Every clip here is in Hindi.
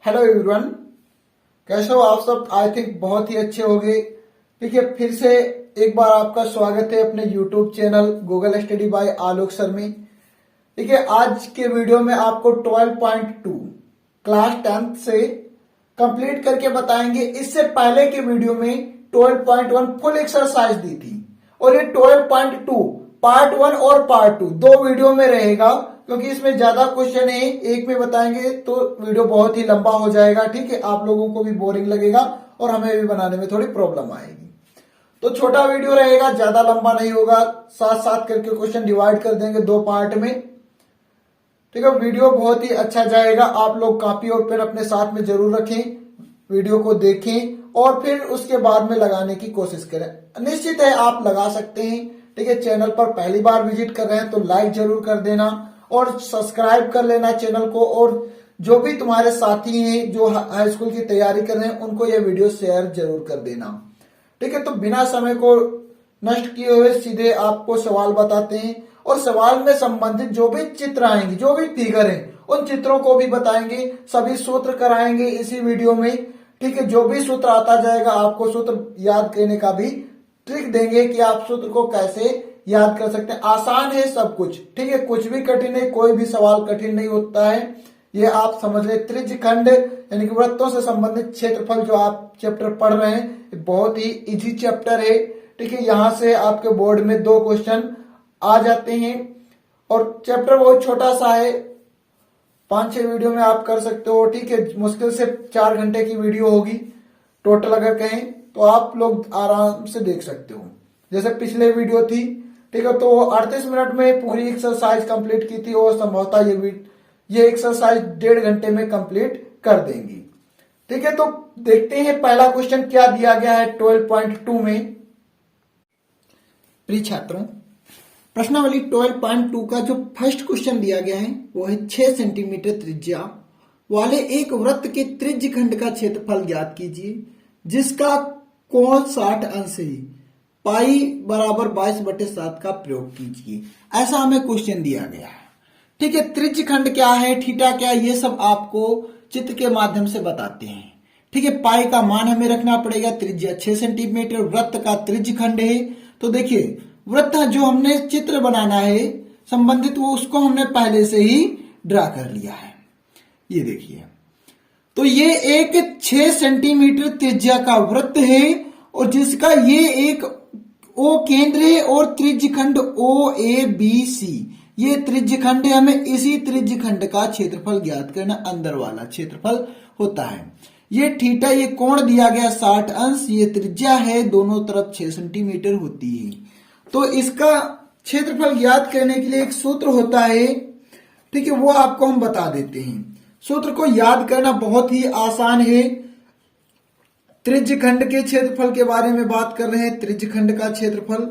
हेलो एवरीवन, कैसे हो आप सब। आई थिंक बहुत ही अच्छे होंगे। ठीक है, फिर से एक बार आपका स्वागत है अपने YouTube channel Google study bye आलोक सर में। ठीक है, आज के वीडियो में आपको 12.2 क्लास 10th से कंप्लीट करके बताएंगे। इससे पहले के वीडियो में 12.1 फुल एक्सरसाइज दी थी और ये 12.2 पार्ट 1 और पार्ट 2 दो वीडियो में रहेगा, क्योंकि इसमें ज्यादा क्वेश्चन है। एक में बताएंगे तो वीडियो बहुत ही लंबा हो जाएगा। ठीक है, आप लोगों को भी बोरिंग लगेगा और हमें भी बनाने में थोड़ी प्रॉब्लम आएगी। तो छोटा वीडियो रहेगा, ज्यादा लंबा नहीं होगा। साथ साथ करके क्वेश्चन डिवाइड कर देंगे दो पार्ट में। ठीक है, वीडियो बहुत ही अच्छा जाएगा। आप लोग कॉपी और पेन अपने साथ में जरूर रखें, वीडियो को देखें और फिर उसके बाद में लगाने की कोशिश करें। निश्चित है आप लगा सकते हैं। ठीक है, चैनल पर पहली बार विजिट कर रहे हैं तो लाइक जरूर कर देना और सब्सक्राइब कर लेना चैनल को। और जो भी तुम्हारे साथी हैं जो हाई स्कूल की तैयारी कर रहे हैं उनको यह वीडियो शेयर जरूर कर देना। ठीक है, तो बिना समय को नष्ट किए हुए सीधे आपको सवाल बताते हैं और सवाल में संबंधित जो भी चित्र आएंगे, जो भी फिगर हैं, उन चित्रों को भी बताएंगे। सभी सूत्र कराएंगे इसी वीडियो में। ठीक है, जो भी सूत्र आता जाएगा आपको सूत्र याद करने का भी ट्रिक देंगे कि आप सूत्र को कैसे याद कर सकते हैं। आसान है सब कुछ। ठीक है, कुछ भी कठिन नहीं, कोई भी सवाल कठिन नहीं होता है। ये आप समझ ले। त्रिज्यखंड यानी कि वृत्तों से संबंधित क्षेत्रफल जो आप चैप्टर पढ़ रहे हैं बहुत ही इजी चैप्टर है। ठीक है, यहां से आपके बोर्ड में 2 क्वेश्चन आ जाते हैं और चैप्टर बहुत छोटा सा है। 5-6 वीडियो में आप कर सकते हो। ठीक है, मुश्किल से 4 घंटे की वीडियो होगी टोटल अगर कहें तो आप लोग आराम से देख सकते हो। जैसे पिछले वीडियो थी, ठीक है, तो 38 मिनट में पूरी एक्सरसाइज कंप्लीट की थी और संभवतः ये एक्सरसाइज 1.5 घंटे में कंप्लीट कर देंगी। ठीक है, तो देखते हैं पहला क्वेश्चन क्या दिया गया है 12.2 में। प्रिय छात्रों, प्रश्नावली 12.2 का जो फर्स्ट क्वेश्चन दिया गया है वो है 6 सेंटीमीटर त्रिज्या वाले एक वृत्त के त्रिज्यखंड का क्षेत्रफल ज्ञात कीजिए जिसका कोण 60 अंश है। पाई बराबर 22/7 का प्रयोग कीजिए। ऐसा हमें क्वेश्चन दिया गया है। ठीक है, त्रिज्यखंड क्या है, थीटा क्या है, ये सब आपको चित्र के माध्यम से बताते हैं। ठीक है, पाई का मान हमें रखना पड़ेगा। त्रिज्या 6 सेंटीमीटर, वृत्त का त्रिज्यखंड है। तो देखिए, वृत्त जो हमने चित्र बनाना है संबंधित वो उसको हमने पहले से ही ड्रा कर लिया है। ये देखिए, तो ये एक 6 सेंटीमीटर त्रिज्या का वृत्त है और जिसका ये एक ओ केंद्र है और त्रिज्यखंड ओ ए बी सी ये त्रिज्यखंड है। हमें इसी त्रिज्यखंड का क्षेत्रफल ज्ञात करना, अंदर वाला क्षेत्रफल होता है। ये थीटा, ये कोण दिया गया 60 अंश, ये त्रिज्या है, दोनों तरफ 6 सेंटीमीटर होती है। तो इसका क्षेत्रफल ज्ञात करने के लिए एक सूत्र होता है। ठीक है, वो आपको हम बता देते हैं। सूत्र को याद करना बहुत ही आसान है। त्रिज्यखंड के क्षेत्रफल के बारे में बात कर रहे हैं। त्रिज्यखंड का क्षेत्रफल,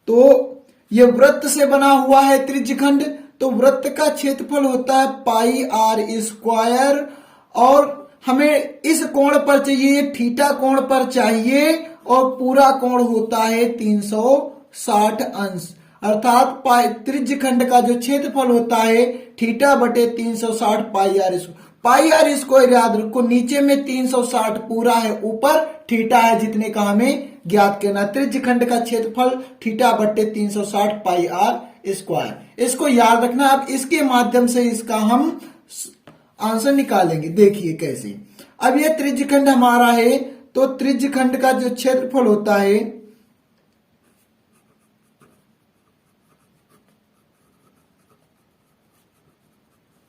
तो ये वृत्त से बना हुआ है त्रिज्यखंड, तो वृत्त का क्षेत्रफल होता है पाई आर स्क्वायर। और हमें इस कोण पर चाहिए, थीटा कोण पर चाहिए और पूरा कोण होता है 360 अंश। अर्थात त्रिज्यखंड का जो क्षेत्रफल होता है थीटा बटे 360 pi r square. Pi r square याद रखो, नीचे में 360 पूरा है, ऊपर थीटा है जितने का हमें ज्ञात करना। त्रिज्यखंड का क्षेत्रफल थीटा बटे 360 पाई आर स्क्वायर, इसको याद रखना। अब इसके माध्यम से इसका हम आंसर निकालेंगे। देखिए कैसे। अब ये त्रिज्यखंड हमारा है, तो त्रिज्यखंड का जो क्षेत्रफल होता है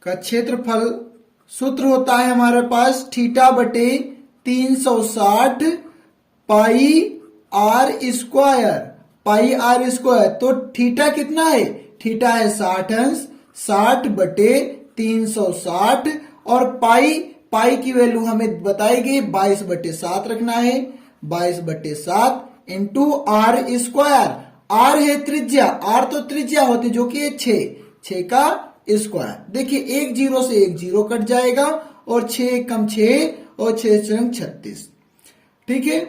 का क्षेत्रफल सूत्र होता है हमारे पास थीटा बटे 360 pi r square. Pi r square, तो थीटा कितना है, थीटा है 60 अंश, 60 बटे 360 और पाई की वैल्यू हमें बताई गई 22/7 रखना है। 22/7 इंटू आर स्क्वायर। आर है त्रिज्या, आर तो त्रिज्या होती जो कि 6 का स्क्वायर। देखिए, एक 0 से एक 0 कट जाएगा और 6 कम 6 और 6 36। ठीक है,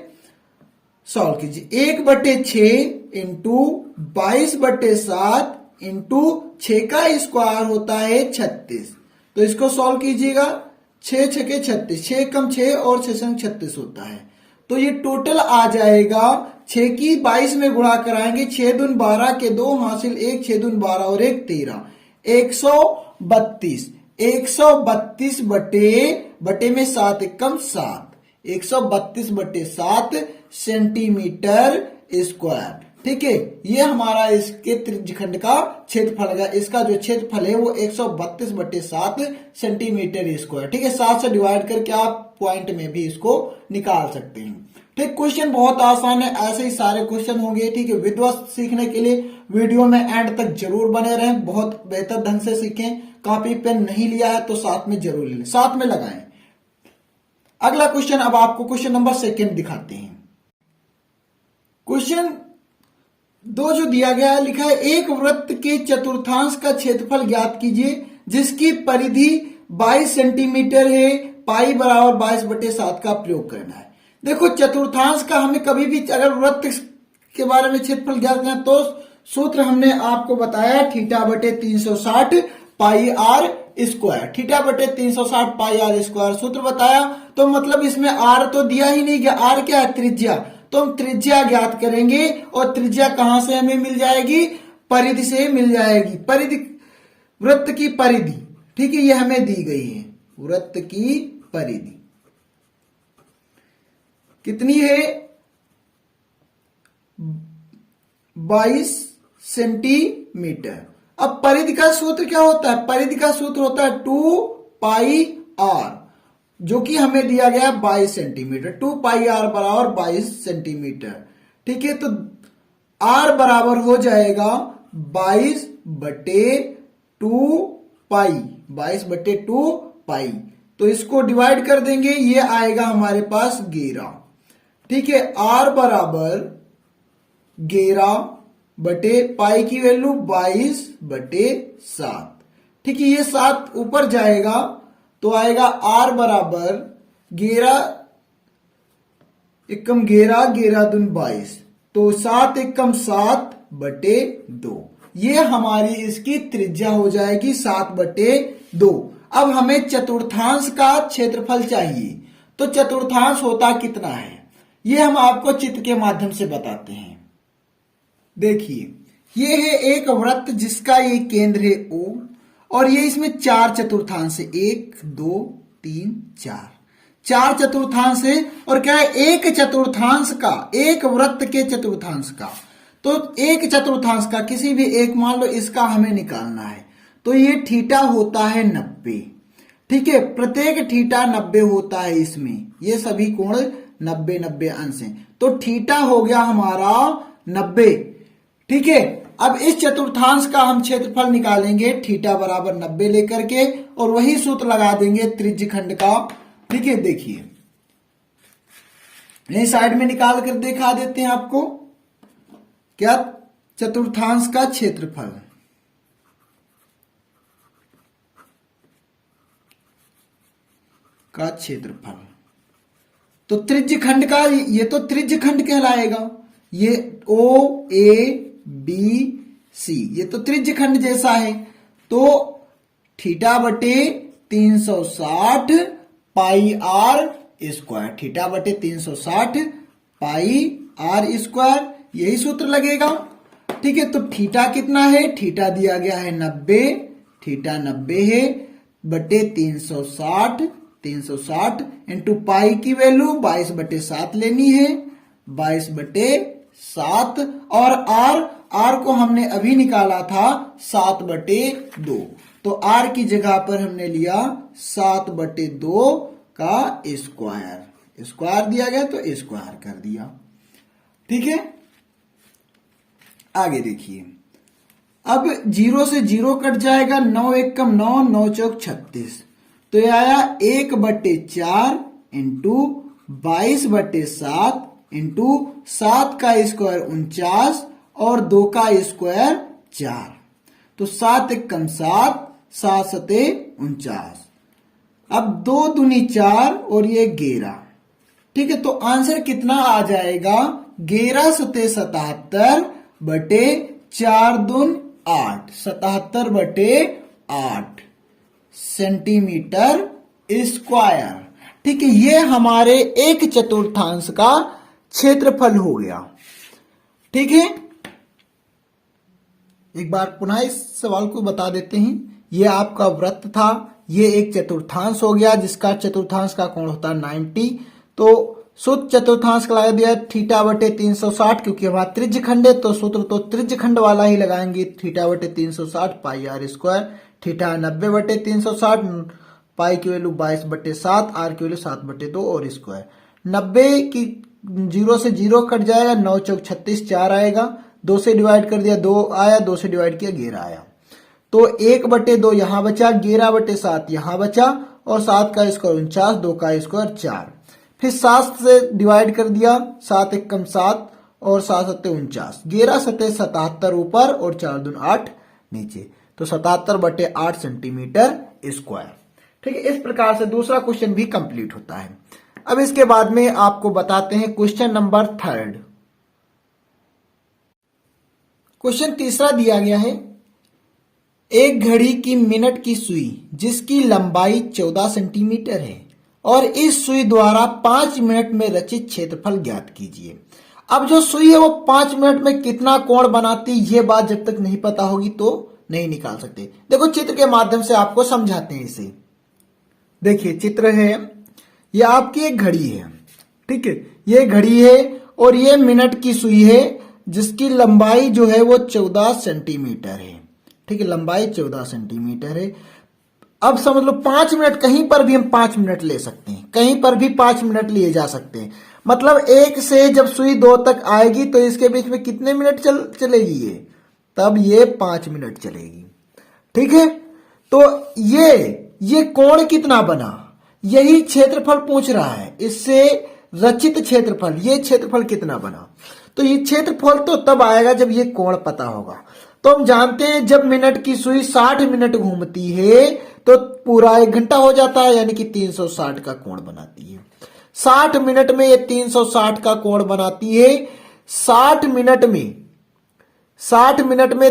सॉल्व कीजिए। 1/6 इंटू 22/7 इंटू 6 का स्क्वायर होता है 36। तो इसको सॉल्व कीजिएगा। 6 छके 36, 6 कम 6 और 6 संग 36 होता है। तो ये टोटल आ जाएगा 6 की 22 में गुणा कराएंगे, 6 दून 12 के 2 हासिल 1, 6 दून 12 और 1 13, 132। 132 बटे में 7 एकम 7, 132 बटे 7 सेंटीमीटर स्क्वायर। ठीक है, ये हमारा इसके त्रिज्यखंड का क्षेत्रफल है। इसका जो क्षेत्रफल है वो 132 बटे 7 सेंटीमीटर स्क्वायर। ठीक है, 7 से डिवाइड करके आप पॉइंट में भी इसको निकाल सकते हैं। ठीक, क्वेश्चन बहुत आसान है, ऐसे ही सारे क्वेश्चन होंगे। ठीक है, विधिवत सीखने के लिए वीडियो में एंड तक जरूर बने रहें, बहुत बेहतर ढंग से सीखें। कॉपी पेन नहीं लिया है तो साथ में जरूर लें, साथ में लगाएं। अगला क्वेश्चन, अब आपको क्वेश्चन नंबर 2 दिखाते हैं। क्वेश्चन 2 जो दिया गया है, लिखा है एक वृत्त के चतुर्थांश का क्षेत्रफल ज्ञात कीजिए जिसकी परिधि 22 सेंटीमीटर है, पाई बराबर 22 बटे 7 का प्रयोग करना है। देखो, चतुर्थांश का हमें कभी भी अगर वृत्त के बारे में क्षेत्रफल ज्ञात करना तो सूत्र हमने आपको बताया थीटा बटे 360 पाई आर स्क्वायर। थीटा बटे 360 पाई आर स्क्वायर सूत्र बताया। तो मतलब इसमें आर तो दिया ही नहीं गया, आर क्या है? त्रिज्या। तो हम त्रिज्या ज्ञात करेंगे और त्रिज्या कहां से हमें मिल जाएगी? परिधि से मिल जाएगी। परिधि, वृत्त की परिधि। ठीक है, ये हमें दी गई है। वृत्त की परिधि कितनी है? 22 सेंटीमीटर। अब परिधि का सूत्र क्या होता है? परिधि का सूत्र होता है 2 पाई आर, जो कि हमें दिया गया 22 सेंटीमीटर। 2 पाई आर बराबर 22 सेंटीमीटर। ठीक है, तो आर बराबर हो जाएगा 22 बटे 2 पाई, 22 बटे 2 पाई। तो इसको डिवाइड कर देंगे, ये आएगा हमारे पास 11। ठीक है, आर बराबर 11 बटे पाई की वैल्यू 22 बटे 7। ठीक है, ये 7 ऊपर जाएगा तो आएगा आर बराबर 11 एकम 11, 11 दून 22, तो 7 एकम 7 बटे 2। ये हमारी इसकी त्रिज्या हो जाएगी 7 बटे 2। अब हमें चतुर्थांश का क्षेत्रफल चाहिए, तो चतुर्थांश होता कितना है ये हम आपको चित्र के माध्यम से बताते हैं। देखिए, ये है एक वृत्त जिसका ये केंद्र है O, और ये इसमें 4 चतुर्थांश है, 1 2 3 4, 4 चतुर्थांश है। और क्या है? एक चतुर्थांश का, एक वृत्त के चतुर्थांश का, तो एक चतुर्थांश का किसी भी एक, मान लो इसका हमें निकालना है, तो ये थीटा होता है 90। ठीक है, प्रत्येक थीटा 90 होता है इसमें, ये सभी कोण 90 90 अंश हैं, तो थीटा हो गया हमारा 90। ठीक है, अब इस चतुर्थांश का हम क्षेत्रफल निकालेंगे थीटा बराबर 90 लेकर के, और वही सूत्र लगा देंगे त्रिज्यखंड का। ठीक है, देखिए यही साइड में निकाल कर दिखा देते हैं आपको। क्या? चतुर्थांश का क्षेत्रफल का क्षेत्रफल, तो त्रिज्यखंड का, ये तो त्रिज्यखंड कहलाएगा। ये ओ ए बी सी, ये तो त्रिज्यखंड जैसा है। तो थीटा बटे 360 पाई आर स्क्वायर, थीटा बटे 360 पाई आर स्क्वायर, यही सूत्र लगेगा। ठीक है, तो थीटा कितना है? थीटा दिया गया है 90, थीटा 90 है बटे 360, 360 इंटू पाई की वैल्यू 22 बटे 7 लेनी है, 22 बटे 7, और आर को हमने अभी निकाला था 7 बटे 2, तो आर की जगह पर हमने लिया 7 बटे 2 का स्क्वायर। स्क्वायर दिया गया तो स्क्वायर कर दिया। ठीक है, आगे देखिए, अब 0 से 0 कट जाएगा, 9 एकम 9, 9 चौक 36, तो ये आया 1 बटे 4 इंटू 22 बटे 7 इंटू 7 का स्क्वायर 49 और 2 का स्क्वायर 4, तो 7 एकम 7, 7 सते 49। अब 2 दूनी 4 और ये 11। ठीक है, तो आंसर कितना आ जाएगा? 11 सते 77 बटे 4 दून 8, 77 बटे 8 सेंटीमीटर स्क्वायर। ठीक है, ये हमारे एक चतुर्थांश का क्षेत्रफल हो गया। ठीक है, एक बार पुनः इस सवाल को बता देते हैं। ये आपका वृत्त था, ये एक चतुर्थांश हो गया जिसका चतुर्थांश का कोण होता है 90। तो शुद्ध चतुर्थांश का लगा दिया थीटा बटे 360, क्योंकि हमारा त्रिज्यखंड है तो सूत्र तो त्रिज्यखंड वाला ही लगाएंगे। थीटा बटे 360 पाई आर स्क्वायर। थीटा 90 बटे 360, पाई की वैल्यू 22 बटे 7, आर की वैल्यू 7 बटे 2 और स्क्वायर। 90 की 0 से 0 कट जाएगा, 9 चौक 36, 4 आएगा। 2 से डिवाइड कर दिया 2 आया, 2 से डिवाइड किया 11 आया। तो 1 बटे 2 यहां बचा, 11 बटे 7 यहां बचा और 7 का स्क्वायर 49, 2 का स्क्वायर 4। फिर 7 से डिवाइड कर दिया, 7 एक कम 7 और 7 सत्ते 49, 11 सत्ते 77 ऊपर और 4 दून 8 नीचे, तो 77 बटे 8 सेंटीमीटर स्क्वायर। ठीक है, इस प्रकार से दूसरा क्वेश्चन भी कंप्लीट होता है। अब इसके बाद में आपको बताते हैं क्वेश्चन नंबर 3। क्वेश्चन तीसरा दिया गया है, एक घड़ी की मिनट की सुई जिसकी लंबाई 14 सेंटीमीटर है और इस सुई द्वारा 5 मिनट में रचित क्षेत्रफल ज्ञात कीजिए। अब जो सुई है वो 5 मिनट में कितना कोण बनाती, ये बात जब तक नहीं पता होगी तो नहीं निकाल सकते। देखो चित्र के माध्यम से आपको समझाते हैं इसे। देखिए चित्र है, ये आपकी एक घड़ी है। ठीक है, ये घड़ी है और ये मिनट की सुई है जिसकी लंबाई जो है वो 14 सेंटीमीटर है। ठीक है, लंबाई 14 सेंटीमीटर है। अब समझ लो 5 मिनट, कहीं पर भी हम 5 मिनट ले सकते हैं, कहीं पर भी 5 मिनट लिए जा सकते हैं। मतलब 1 से जब सुई 2 तक आएगी तो इसके बीच में कितने मिनट चलेगी ये, तब ये 5 मिनट चलेगी। ठीक है, तो ये कोण कितना बना, यही क्षेत्रफल पूछ रहा है इससे, रचित क्षेत्रफल, ये क्षेत्रफल कितना बना। तो ये क्षेत्रफल तो तब आएगा जब ये कोण पता होगा। तो हम जानते हैं जब मिनट की सुई 60 मिनट घूमती है तो पूरा 1 घंटा हो जाता है, यानी कि 360 का कोण बनाती है। 60 मिनट में ये 360 का कोण बनाती है। 60 मिनट में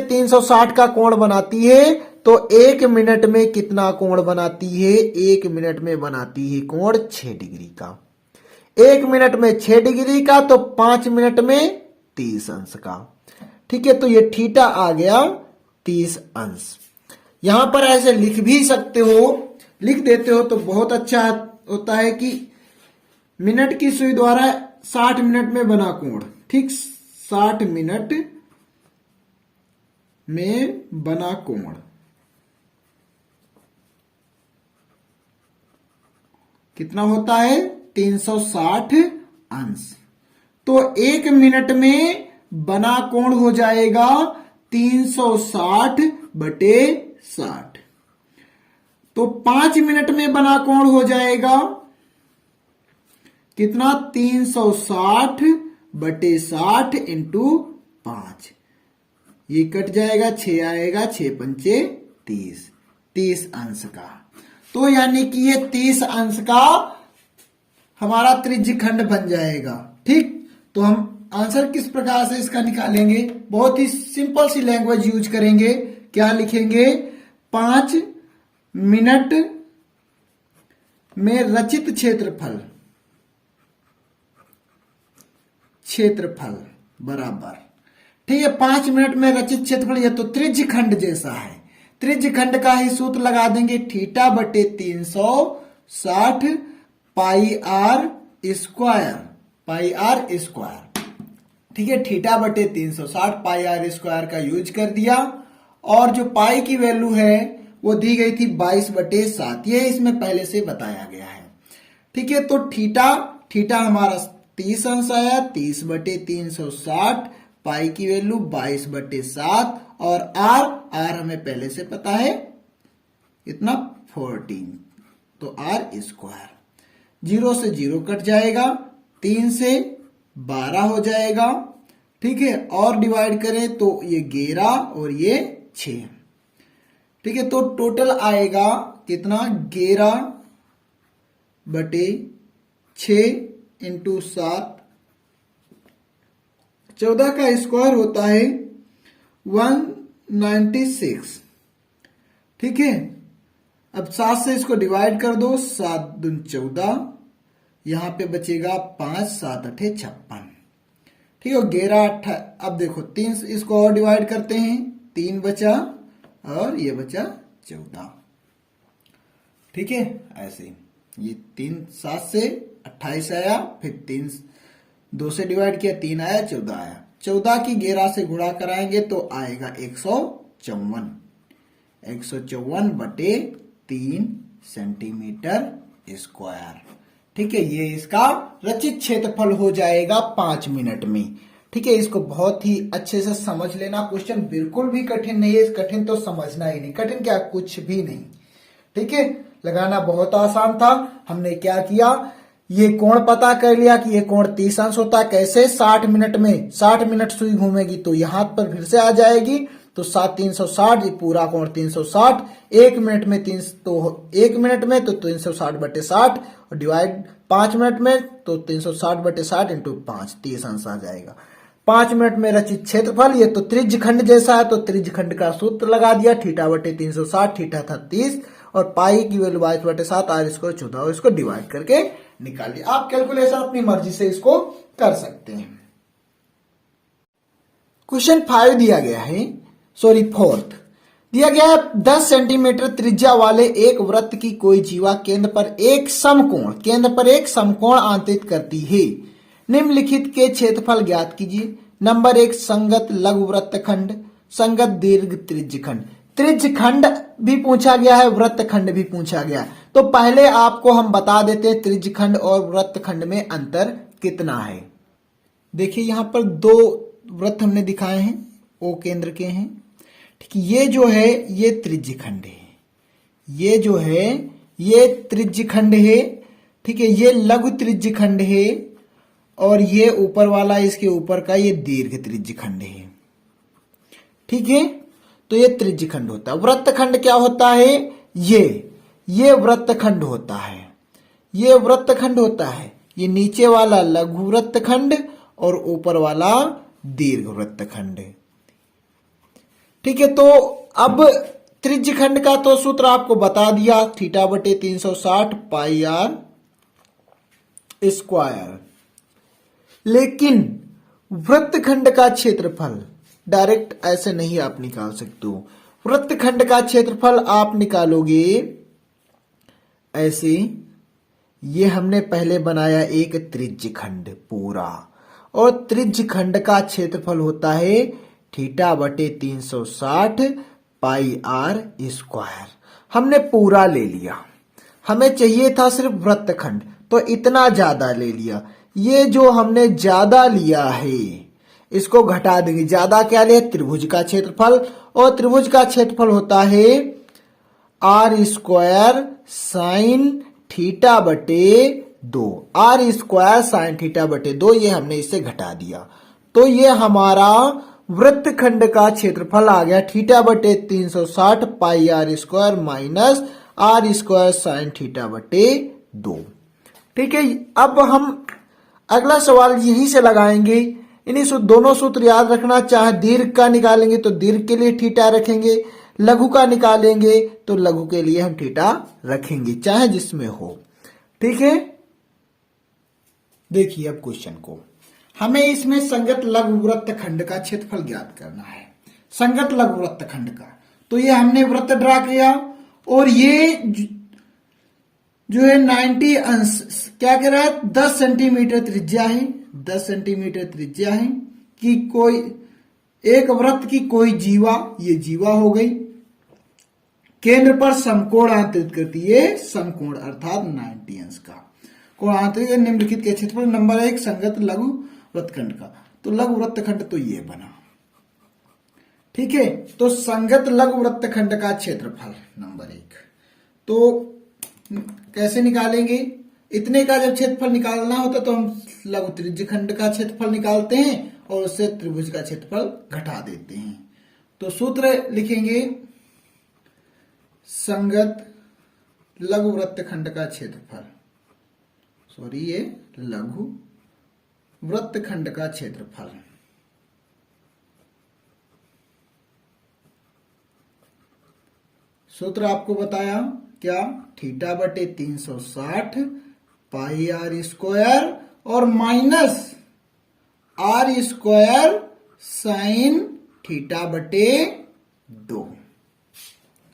360 का कोण बनाती है, तो 1 मिनट में कितना कोण बनाती है, 1 मिनट में बनाती है कोण 6 डिग्री का। 1 मिनट में 6 डिग्री का, तो 5 मिनट में 30 अंश का। ठीक है, तो ये थीटा आ गया 30 अंश। यहां पर ऐसे लिख भी सकते हो, लिख देते हो तो बहुत अच्छा होता है कि मिनट की सुई द्वारा 60 मिनट में बना कोण। ठीक, 60 मिनट में बना कोण कितना होता है, 360 अंश। तो 1 मिनट में बना कोण हो जाएगा 360 बटे 60। तो 5 मिनट में बना कोण हो जाएगा कितना, 360 बटे 60 इंटू 5। ये कट जाएगा, 6 आएगा, 6 पंचे 30, 30 अंश का। तो यानी कि ये 30 अंश का हमारा त्रिज्यखंड बन जाएगा। ठीक, तो हम आंसर किस प्रकार से इसका निकालेंगे, बहुत ही सिंपल सी लैंग्वेज यूज करेंगे। क्या लिखेंगे, 5 मिनट में रचित क्षेत्रफल बराबर, ठीक है, 5 मिनट में रचित क्षेत्रफल, यह तो त्रिज्यखंड जैसा है। त्रिज्यखंड का ही सूत्र लगा देंगे, थीटा बटे 360 पाई आर स्क्वायर। ठीक है, थीटा बटे 360 पाई आर स्क्वायर का यूज कर दिया और जो पाई की वैल्यू है वो दी गई थी 22 बटे 7, ये इसमें पहले से बताया गया है। ठीक है, तो थीटा हमारा 30 अंश आया, 30 बटे 360, पाई की वैल्यू 22 बटे 7 और आर हमें पहले से पता है इतना 14, तो आर स्क्वायर। 0 से 0 कट जाएगा, 3 से 12 हो जाएगा। ठीक है, और डिवाइड करें तो ये 11 और ये 6। ठीक है, तो टोटल आएगा कितना, 11 बटे 6 इंटू 7, 14 का स्क्वायर होता है 196। ठीक है, अब 7 से इसको डिवाइड कर दो, 7 दून 14, यहां पे बचेगा 5, 7 अठे 56। ठीक है, 11 8, अब देखो 3 इसको और डिवाइड करते हैं, 3 बचा और ये बचा 14। ठीक है, ऐसे ये 3 7 से 28 आया, फिर 3 2 से डिवाइड किया, 3 आया, 14 आया। 14 की 11 से गुणा कराएंगे तो आएगा 154। 154 बटे 3 सेंटीमीटर स्क्वायर। ठीक है, ये इसका रचित क्षेत्रफल हो जाएगा 5 मिनट में। ठीक है, इसको बहुत ही अच्छे से समझ लेना। क्वेश्चन बिल्कुल भी कठिन नहीं है, कठिन तो समझना ही नहीं, कठिन क्या कुछ भी नहीं। ठीक है, लगाना बहुत आसान था। हमने क्या किया, ये कोण पता कर लिया कि ये कोण 30 अंश होता है। कैसे, 60 मिनट में 60 मिनट सुई घूमेगी तो यहाँ पर फिर से आ जाएगी, तो 7 360, ये पूरा कोण 360। 1 मिनट में 3, तो 1 मिनट में तो 360 बटे 60, और डिवाइड 5 मिनट में तो 360 बटे 60 इंटू 5, 30 अंश आ जाएगा। 5 मिनट में रचित क्षेत्रफल, ये तो त्रिज्य खंड जैसा है तो त्रिज्य खंड का सूत्र लगा दिया, थीटा बटे 360, थीटा था 30, और पाई की वैल्यू 22 बटे 7, आर स्क्वायर 14, और इसको डिवाइड करके निकालिए। आप कैलकुलेशन अपनी मर्जी से इसको कर सकते हैं। क्वेश्चन 5 दिया गया है, सॉरी 4th दिया गया है, 10 सेंटीमीटर त्रिज्या वाले एक वृत्त की कोई जीवा केंद्र पर एक समकोण आंतरित करती है। निम्नलिखित के क्षेत्रफल ज्ञात कीजिए। नंबर 1, संगत लघु वृत्तखंड, संगत दीर्घ त्रिज्य खंड। त्रिज्य खंड भी पूछा गया है, वृत्तखंड भी पूछा गया है। तो पहले आपको हम बता देते हैं त्रिज्य खंड और वृत्तखंड में अंतर कितना है। देखिए यहां पर 2 वृत्त हमने दिखाए हैं, ओ केंद्र के हैं। ठीक, ये जो है ये त्रिज्य खंड है, ये जो है ये त्रिज्य खंड है। ठीक है, ये लघु त्रिज्य खंड है, और ये ऊपर वाला इसके ऊपर का ये दीर्घ त्रिज्य खंड है। ठीक है, तो ये त्रिज्य खंड होता है। वृत्तखंड क्या होता है, ये वृत्तखंड होता है, ये वृत्तखंड होता है। ये नीचे वाला लघु वृत्तखंड और ऊपर वाला दीर्घ वृत्तखंड। ठीक है, तो अब त्रिज्य खंड का तो सूत्र आपको बता दिया, थीटा बटे 360 पाई आर स्क्वायर। लेकिन वृत्तखंड का क्षेत्रफल डायरेक्ट ऐसे नहीं आप निकाल सकते हो। वृत्तखंड का क्षेत्रफल आप निकालोगे ऐसे, ये हमने पहले बनाया एक त्रिज्य खंड पूरा, और त्रिज्य खंड का क्षेत्रफल होता है थीटा बटे 360 पाई आर स्क्वायर। हमने पूरा ले लिया, हमें चाहिए था सिर्फ वृत्तखंड, तो इतना ज्यादा ले लिया। ये जो हमने ज्यादा लिया है इसको घटा देंगे। ज्यादा क्या लिया, त्रिभुज का क्षेत्रफल, और त्रिभुज का क्षेत्रफल होता है आर स्क्वायर साइन थीटा बटे 2। आर स्क्वायर साइन थीटा बटे 2, ये हमने इससे घटा दिया, तो ये हमारा वृत्तखंड का क्षेत्रफल आ गया थीटा बटे 360 pi r square minus r square sine theta बटे 2। ठीक है, अब हम अगला सवाल यहीं से लगाएंगे। इन्हीं दोनों सूत्र याद रखना, चाहे दीर्घ का निकालेंगे तो दीर्घ के लिए थीटा रखेंगे, लघु का निकालेंगे तो लघु के लिए हम थीटा रखेंगे, चाहे जिसमें हो। ठीक है, देखिए अब क्वेश्चन को, हमें इसमें संगत लघु वृत्तखंड का क्षेत्रफल ज्ञात करना है। संगत लघु वृत्तखंड का, तो ये हमने वृत्त ड्रा किया, और ये जो है 90 अंश क्या कह रहा है, 10 सेंटीमीटर त्रिज्या है, 10 सेंटीमीटर त्रिज्या है कि कोई एक वृत्त की कोई जीवा, ये जीवा हो गई, केंद्र पर समकोण आंतरित करती है, समकोण अर्थात 90 अंश का कोण आंतरिक। निम्नलिखित के क्षेत्रफल, नंबर 1 संगत लघु वृत्तखंड का, तो लघु वृत्तखंड तो ये बना। ठीक है, तो संगत लघु वृत्तखंड का क्षेत्रफल नंबर 1, तो कैसे निकालेंगे, इतने का जब क्षेत्रफल निकालना होता तो हम लघु त्रिज्य खंड का क्षेत्रफल निकालते हैं और उससे त्रिभुज का क्षेत्रफल घटा देते हैं। तो सूत्र लिखेंगे, संगत लघु वृत्तखंड का क्षेत्रफल, सॉरी ये लघु वृत्तखंड का क्षेत्रफल, सूत्र आपको बताया क्या, थीटा बटे 360 पाई आर स्क्वायर और minus r square sine theta बटे 2।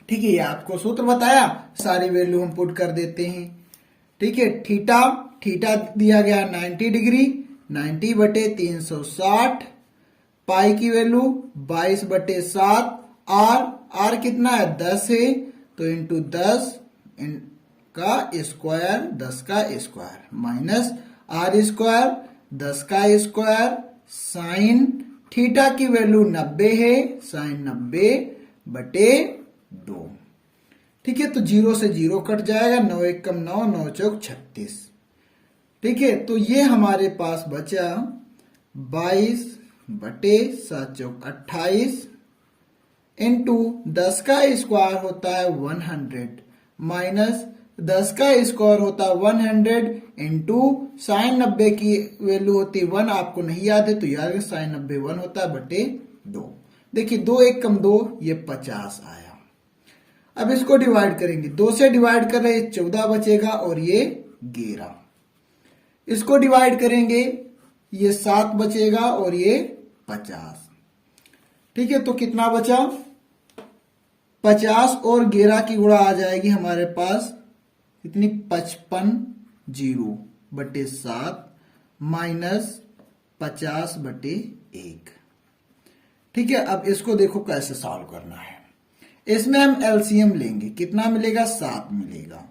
ठीक है, ये आपको सूत्र बताया, सारी वैल्यू हम पुट कर देते हैं। ठीक है, थीटा थीटा दिया गया 90 डिग्री, 90 बटे 360, पाई की वैल्यू 22 बटे 7, आर कितना है 10 है, तो इंटू 10 का स्क्वायर 10 का स्क्वायर माइनस आर स्क्वायर 10 का स्क्वायर साइन थीटा की वैल्यू 90 है, साइन 90 बटे 2। ठीक है, तो 0 से 0 कट जाएगा, 9 1 कम 9, 9 चौक 36। ठीक है, तो ये हमारे पास बचा 22 बटे 7 चौक 28 इंटू 10 का स्क्वायर होता है 100 माइनस 10 का स्क्वायर होता है 100 इंटू साइन 90 की वैल्यू होती है 1, आपको नहीं याद है तो याद है, साइन 90 1 होता है बटे 2। देखिए 2 1 कम 2, ये 50 आया। अब इसको डिवाइड करेंगे, 2 से डिवाइड कर रहे 14 बचेगा और ये 11। इसको डिवाइड करेंगे, ये 7 बचेगा और ये 50। ठीक है, तो कितना बचा, 50 और 11 की गुणा आ जाएगी हमारे पास कितनी, 55 0 बटे 7 माइनस 50 बटे 1। ठीक है, अब इसको देखो कैसे सॉल्व करना है। इसमें हम एलसीएम लेंगे, कितना मिलेगा, 7 मिलेगा।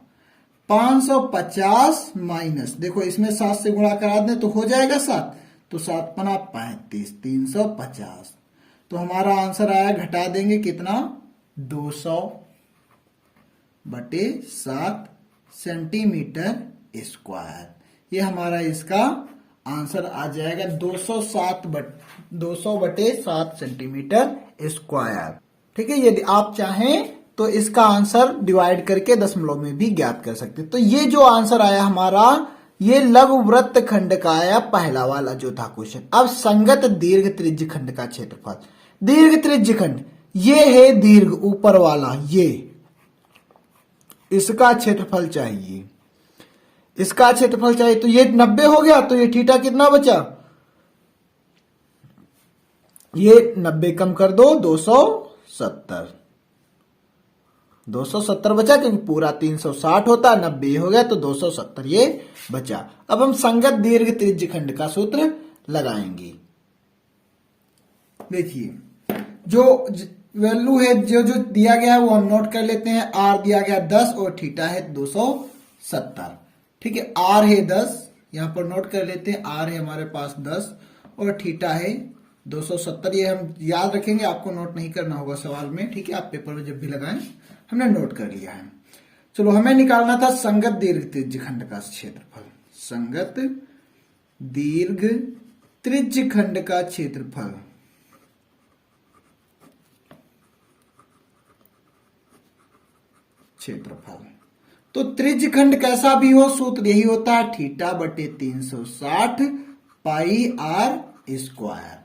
550 माइनस, देखो इसमें 7 से गुणा करा दें तो हो जाएगा 7, तो 7 पना 35, 350। तो हमारा आंसर आया, घटा देंगे कितना, 200 बटे 7 सेंटीमीटर स्क्वायर। ये हमारा इसका आंसर आ जाएगा 200 बटे 7 सेंटीमीटर स्क्वायर। ठीक है, यदि आप चाहें तो इसका आंसर डिवाइड करके दशमलव में भी ज्ञात कर सकते हैं। तो ये जो आंसर आया हमारा, ये लघु वृत्त खंड का आया, पहला वाला जो था क्वेश्चन। अब संगत दीर्घ त्रिज्य खंड का क्षेत्रफल, दीर्घ त्रिज्य खंड ये है दीर्घ ऊपर वाला, ये इसका क्षेत्रफल चाहिए, इसका क्षेत्रफल चाहिए। तो ये 90 हो गया, तो ये थीटा कितना बचा, ये 90 कम कर दो, 270 बचा, क्योंकि पूरा 360 होता, 90 हो गया तो 270 ये बचा। अब हम संगत दीर्घ त्रिज्य खंड का सूत्र लगाएंगे। देखिए जो वैल्यू है, जो जो दिया गया है वो हम नोट कर लेते हैं। आर दिया गया 10 और थीटा है 270। ठीक है, आर है 10, यहां पर नोट कर लेते हैं। आर है हमारे पास 10 और थीटा है 270। ये हम याद रखेंगे, आपको नोट नहीं करना होगा सवाल में। ठीक है, आप पेपर में जब भी लगाएं, हमने नोट कर लिया है। चलो, हमें निकालना था संगत दीर्घ त्रिज्य खंड का क्षेत्रफल। संगत दीर्घ त्रिज्य खंड का क्षेत्रफल, तो त्रिज्य खंड कैसा भी हो, सूत्र यही होता है, थीटा बटे 360 pi r square.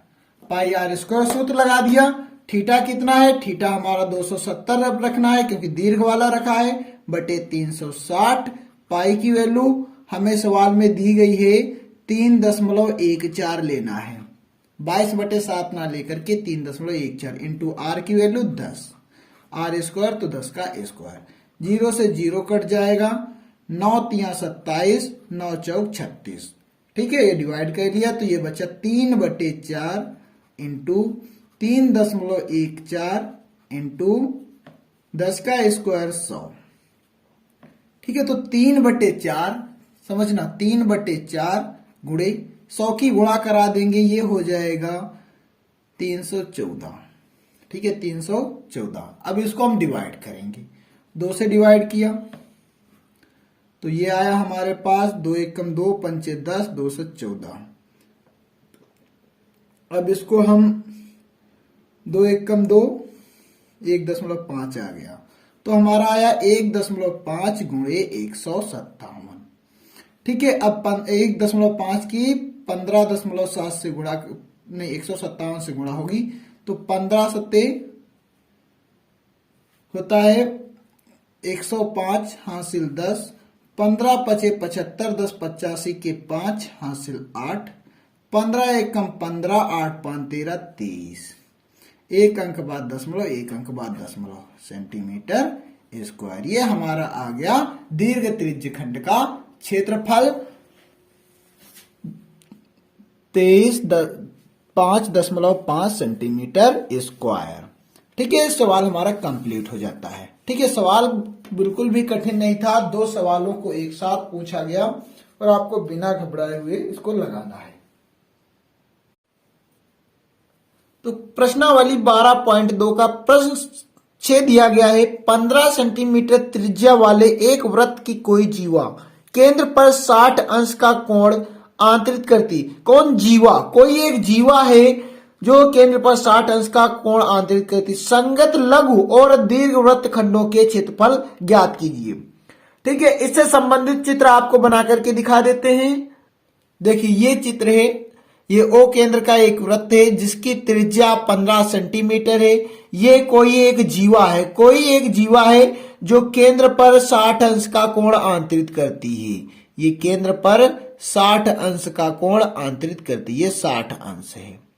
Pi r square सूत्र लगा दिया। थीटा कितना है, थीटा हमारा 270 रखना है क्योंकि दीर्घ वाला रखा है, बटे 360। पाई की वैल्यू हमें सवाल में दी गई है 3.14 लेना है, 22 बटे 7 ना लेकर के 3.14 इंटू आर की वैल्यू 10, आर स्क्वायर तो 10 का स्क्वायर। 0 से 0 कट जाएगा, 9 3 27, 9 चौक 36। ठीक है, ये डिवाइड कर लिया तो ये बचा 3 बटे 4 इंटू 3.14 इंटू 10 का स्क्वायर 100। ठीक है, तो 3 बटे 4 समझना, 3 बटे 4 गुणे 100 की गुणा करा देंगे, ये हो जाएगा 314। ठीक है, 314। अब इसको हम डिवाइड करेंगे, 2 से डिवाइड किया तो ये आया हमारे पास 2 1 कम 2, 5 10, 2 से 14। अब इसको हम 2 1 कम 2, 1.5 आ गया, तो हमारा आया 1.5 गुणे 157। ठीक है, अब 1.5 की 15.7 से गुणा, नहीं 157 से गुणा होगी, तो 15 सत्ते होता है 105 हासिल 10, 15 पचे 75, 10 85 के 5 हासिल 8, 15 एकम 15, 8 5 13 23, एक अंक बाद दशमलव, एक अंक बाद दशमलव सेंटीमीटर स्क्वायर। ये हमारा आ गया दीर्घ त्रिज्य खंड का क्षेत्रफल 23.5 सेंटीमीटर स्क्वायर। ठीक है, सवाल हमारा कंप्लीट हो जाता है। ठीक है, सवाल बिल्कुल भी कठिन नहीं था, 2 सवालों को एक साथ पूछा गया और आपको बिना घबराए हुए इसको लगाना है। तो प्रश्नावली 12.2 का प्रश्न छह दिया गया है। 15 सेंटीमीटर त्रिज्या वाले एक वृत्त की कोई जीवा केंद्र पर 60 अंश का कोण आंतरित करती। कौन जीवा? कोई एक जीवा है जो केंद्र पर 60 अंश का कोण आंतरित करती। संगत लघु और दीर्घ वृत्त खंडों के क्षेत्रफल ज्ञात कीजिए। ठीक है, इससे संबंधित चित्र आपको बना करके दिखा देते हैं। देखिए, ये चित्र है, ये ओ केंद्र का एक वृत्त है जिसकी त्रिज्या 15 सेंटीमीटर है। ये कोई एक जीवा है, कोई एक जीवा है जो केंद्र पर 60 अंश का कोण आंतरित करती है। ये केंद्र पर 60 अंश का कोण आंतरित करती है, ये 60 अंश है।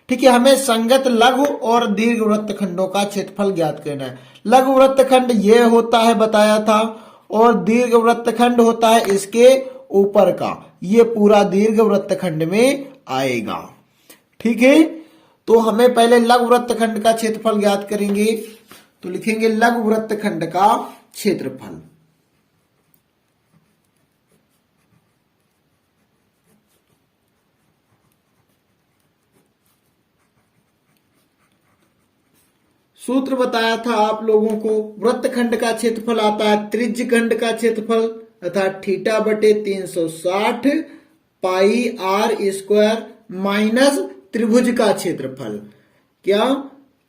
ठीक है, हमें संगत लघु और दीर्घ वृत्त खंडों का क्षेत्रफल ज्ञात करना है। लघु वृत्त खंड ये होता है, बताया था, और दीर्घ वृत्त खंड होता है इसके ऊपर का। ये पूरा दीर्घ वृत्त खंड में आएगा। ठीक है, तो हमें पहले लघु वृत्त खंड का क्षेत्रफल ज्ञात करेंगे। तो लिखेंगे लघु वृत्त खंड का क्षेत्रफल। सूत्र बताया था आप लोगों को, वृत्तखंड का क्षेत्रफल आता है त्रिज्य खंड का क्षेत्रफल अर्थात थीटा बटे 360 पाई आर स्क्वायर माइनस त्रिभुज का क्षेत्रफल क्या,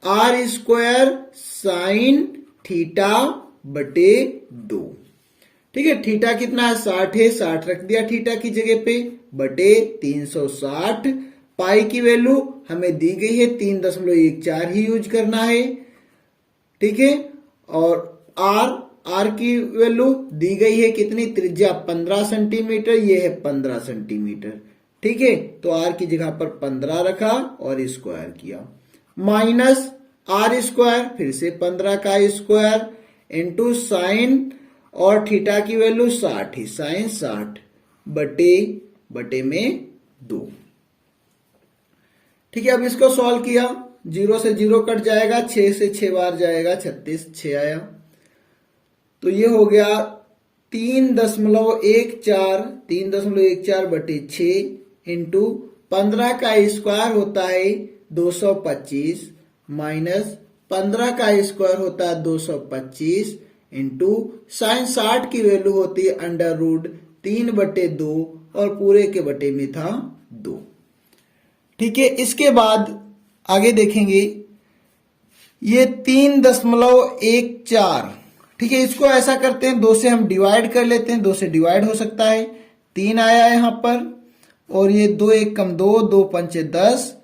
आर स्क्वायर साइन थीटा बटे 2। ठीक है, थीटा कितना है? 60 है, 60 रख दिया थीटा की जगह पे, बटे 360। पाई की वैल्यू हमें दी गई है 3.14 ही यूज करना है। ठीक है, और आर की वैल्यू दी गई है कितनी? त्रिज्या 15 सेंटीमीटर, ये है 15 सेंटीमीटर। ठीक है, तो आर की जगह पर 15 रखा और स्क्वायर किया, माइनस आर स्क्वायर फिर से 15 का स्क्वायर इंटू साइन और थीटा की वैल्यू 60 ही, साइन 60 बटे में 2। ठीक है, अब इसको सॉल्व किया, 0 से 0 कट जाएगा, 6 से 6 बार जाएगा, 36 6 आया। तो ये हो गया 3.14 बटे 6 इंटू 15 का स्क्वायर होता है 225 माइनस 15 का स्क्वायर होता है 225 इंटू साइन 60 की वैल्यू होती है अंडर रूट 3/2 और पूरे के बटे में था 2। ठीक है, इसके बाद आगे देखेंगे ये 3.14। ठीक है, इसको ऐसा करते हैं, 2 से हम डिवाइड कर लेते हैं, 2 से डिवाइड हो सकता है, 3 आया यहां पर, और ये 2 1 कम 2, 2 पंचे 10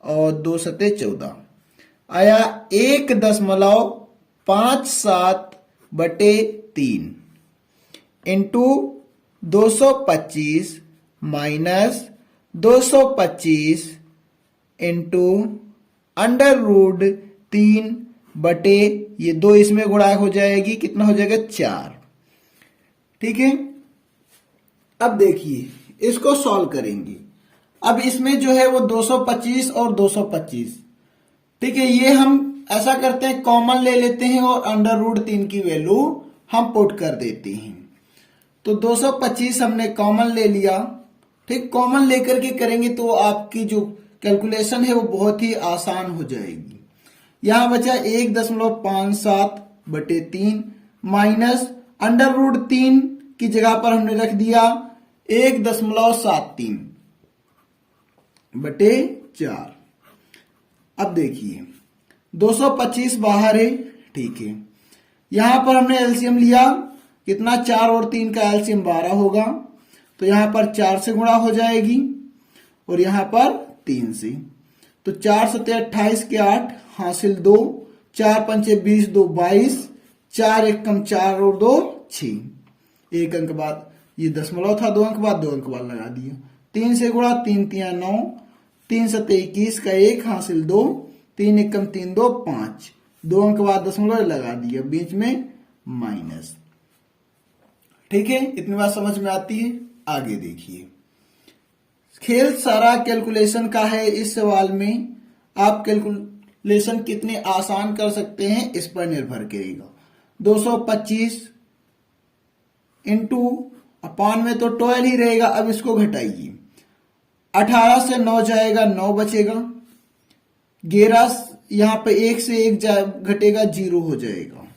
और 2 सते 14 आया 1.57 बटे 3 into 225 minus 225 into under root 3 बटे ये 2 इसमें गुणा हो जाएगी, कितना हो जाएगा? 4। ठीक है, अब देखिए इसको सॉल्व करेंगे। अब इसमें जो है वो 225 और 225, ठीक है, ये हम ऐसा करते हैं कॉमन ले लेते हैं और अंडर रूट 3 की वैल्यू हम पुट कर देते हैं। तो 225 हमने कॉमन ले लिया। ठीक, कॉमन लेकर के करेंगे तो आपकी जो कैलकुलेशन है वो बहुत ही आसान हो जाएगी। यहां बचा 1.57 बटे 3 माइनस अंडर रूट 3 की जगह पर हमने रख दिया 1.73 बटे 4। अब देखिए 225 बाहर है, ठीक है, यहां पर हमने एलसीएम लिया, कितना? 4 और 3 का एलसीएम 12 होगा, तो यहां पर 4 से गुणा हो जाएगी और यहां पर 3 से, तो 4 सते 28 के 8 हासिल 2, 4 पंचे 20, 2 22, 4 एकम 4 और 2 6, एक अंक बाद ये दशमलव था, 2 अंक बाद 2 अंक बाद लगा दिया। 3 से गुणा, 3 तिया 9, 3 सत्ते 21 का 1 हासिल 2, 3 एकम 3 2 5, 2 अंक बाद दशमलव लगा दिया, बीच में माइनस। ठीक है, इतनी बात समझ में आती है। आगे देखिए, खेल सारा कैलकुलेशन का है। इस सवाल में आप कैलकुलेशन कितने आसान कर सकते हैं इस पर निर्भर करेगा। 225 इंटू अपान में तो 12 ही रहेगा, अब इसको घटाइए। 18 से 9 जाएगा, 9 बचेगा। 11 यहां पे 1 से 1 घटेगा, 0 हो जाएगा।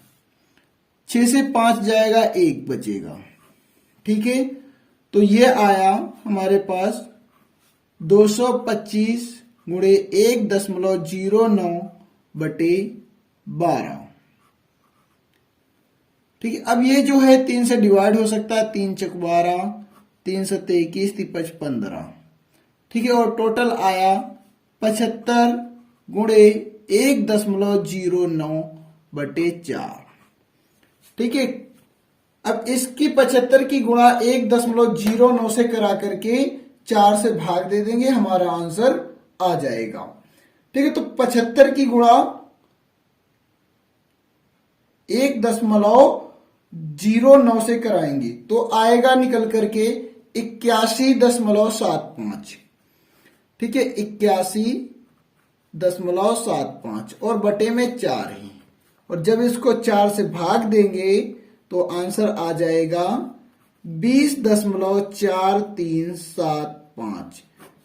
6 से 5 जाएगा, 1 बचेगा। ठीक है, तो ये आया हमारे पास 225 गुणे 1.09 बटे 12। ठीक है, अब ये जो है 3 से डिवाइड हो सकता है, 3 चक 12, 3 सत्ते 21, 5 15। ठीक है, और टोटल आया 75 गुणे 1.09 बटे 4। ठीक है, अब इसकी 75 की गुणा 1.09 से करा करके 4 से भाग दे देंगे, हमारा आंसर आ जाएगा। ठीक है, तो 75 की गुणा 1.09 से कराएंगे तो आएगा निकल करके 81.75। ठीक है, 81.75 और बटे में 4 है, और जब इसको 4 से भाग देंगे तो आंसर आ जाएगा 20.4375।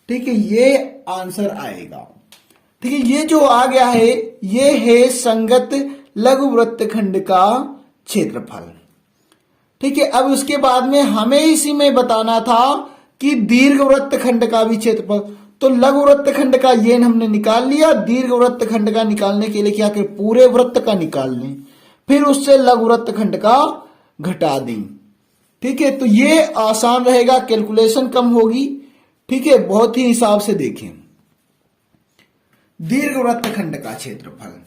ठीक है, ये आंसर आएगा। ठीक है, ये जो आ गया है ये है संगत लघु वृत्तखंड का क्षेत्रफल। ठीक है, अब उसके बाद में हमें इसी में बताना था कि दीर्घ वृत्तखंड का भी क्षेत्रफल। तो लघु वृत्तखंड का ये हमने निकाल लिया, दीर्घ वृत्तखंड का निकालने के लिए क्या करें, पूरे वृत्त का निकाल लें, फिर उससे लघु वृत्तखंड का घटा दें। ठीक है, तो ये आसान रहेगा, कैलकुलेशन कम होगी। ठीक है, बहुत ही हिसाब से देखें। दीर्घ वृत्तखंड का क्षेत्रफल,